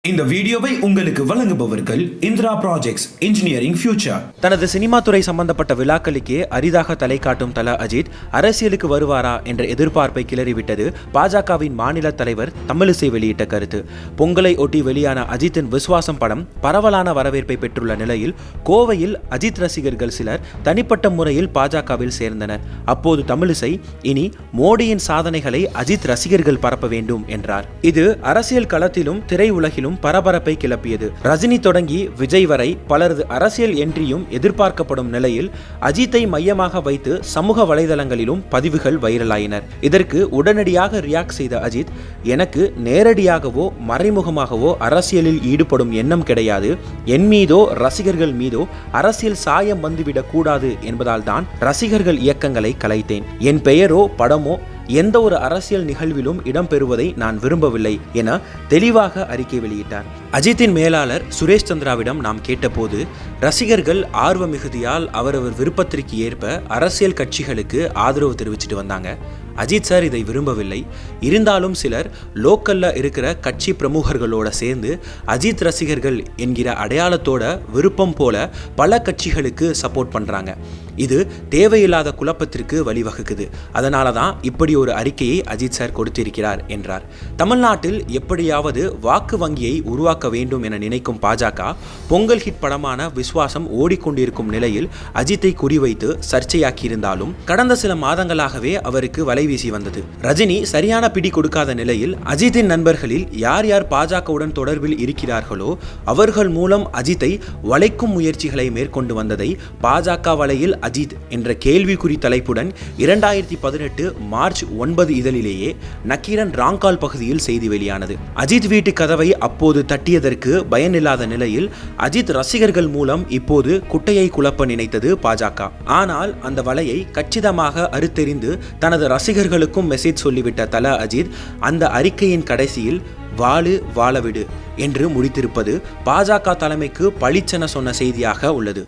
இந்த வீடியோவை உங்களுக்கு வழங்குபவர்கள் இந்திரா ப்ராஜெக்ட்ஸ் இன்ஜினியரிங் ஃபியூச்சர். தனது சினிமா துறை சம்பந்தப்பட்ட விழாக்களுக்கே அரிதாக தலை காட்டும் தல அஜித் அரசியலுக்கு வருவாரா என்ற எதிர்பார்ப்பை கிளறிவிட்டது பாஜகவின் மாநில தலைவர் தமிழிசை வெளியிட்ட கருத்து. பொங்கலை ஒட்டி வெளியான அஜித்தின் விஸ்வாசம் படம் பரவலான வரவேற்பை பெற்றுள்ள நிலையில் கோவையில் அஜித் ரசிகர்கள் சிலர் தனிப்பட்ட முறையில் பாஜகவில் சேர்ந்தனர். அப்போது தமிழிசை இனி மோடியின் சாதனைகளை அஜித் ரசிகர்கள் பரப்ப வேண்டும் என்றார். இது அரசியல் களத்திலும் திரையுலகிலும் பரபரப்பை கிளப்பியது. ரஜினி தொடங்கி விஜய் வரை பலரது அரசியல் என்ட்ரியும் எதிர்பார்க்கப்படும் நிலையில் அஜித்தை மையமாக வைத்து சமூக வலைதளங்களிலும் பதிவுகள் வைரலாயினர். இதற்கு உடனடியாக ரியாக்ட் செய்த அஜித், எனக்கு நேரடியாகவோ மறைமுகமாகவோ அரசியலில் ஈடுபடும் எண்ணம் கிடையாது. என் மீதோ ரசிகர்கள் மீதோ அரசியல் சாயம் வந்துவிடக் கூடாது என்பதால் தான் ரசிகர்கள் இயக்கங்களை கலைத்தேன். என் பெயரோ படமோ எந்த ஒரு அரசியல் நிகழ்விலும் இடம்பெறுவதை நான் விரும்பவில்லை என தெளிவாக அறிக்கை வெளியிட்டார். அஜித்தின் மேலாளர் சுரேஷ் சந்திராவிடம் நாம் கேட்டபோது, ரசிகர்கள் ஆர்வ மிகுதியால் அவரவர் விருப்பத்திற்கு ஏற்ப அரசியல் கட்சிகளுக்கு ஆதரவு தெரிவிச்சுட்டு வந்தாங்க. அஜித் சார் இதை விரும்பவில்லை. இருந்தாலும் சிலர் லோக்கல்ல இருக்கிற கட்சி பிரமுகர்களோட சேர்ந்து அஜித் ரசிகர்கள் என்கிற அடையாளத்தோட விருப்பம் போல பல கட்சிகளுக்கு சப்போர்ட் பண்றாங்க. இது தேவையில்லாத குழப்பத்திற்கு வழிவகுக்குது. அதனால தான் இப்படி ஒரு அறிக்கையை அஜித் சார் கொடுத்திருக்கிறார் என்றார். தமிழ்நாட்டில் எப்படியாவது வாக்கு வங்கியை உருவாக்க வேண்டும் என நினைக்கும் பாஜக பொங்கல் ஹிட் படமான விஸ்வாசம் ஓடிக்கொண்டிருக்கும் நிலையில் அஜித்தை குறிவைத்து சர்ச்சையாக்கியிருந்தாலும் கடந்த சில மாதங்களாகவே அவருக்கு வலைவீசி வந்தது. ரஜினி சரியான பிடி கொடுக்காத நிலையில் அஜித்தின் நண்பர்களில் யார் யார் பாஜகவுடன் தொடர்பில் இருக்கிறார்களோ அவர்கள் மூலம் அஜித்தை வளைக்கும் முயற்சிகளை மேற்கொண்டு வந்ததை பாஜக வலையில் அஜித் என்ற கேள்விக்குறி தலைப்புடன் 2018 மார்ச் 9 இதழிலேயே நக்கீரன் ராங்கால் பகுதியில் செய்தி வெளியானது. அஜித் வீட்டு கதவை அப்போது தட்டியதற்கு பயனில்லாத நிலையில் அஜித் ரசிகர்கள் மூலம் இப்போது குட்டையை குழப்ப நினைத்தது பாஜக. ஆனால் அந்த வலையை கச்சிதமாக அறுத்தெறிந்து தனது ரசிகர்களுக்கும் மெசேஜ் சொல்லிவிட்ட தல அஜித் அந்த அறிக்கையின் கடைசியில் வாழு வாழவிடு என்று முடித்திருப்பது பாஜக தலைமைக்கு பளிச்சென சொன்ன செய்தியாக உள்ளது.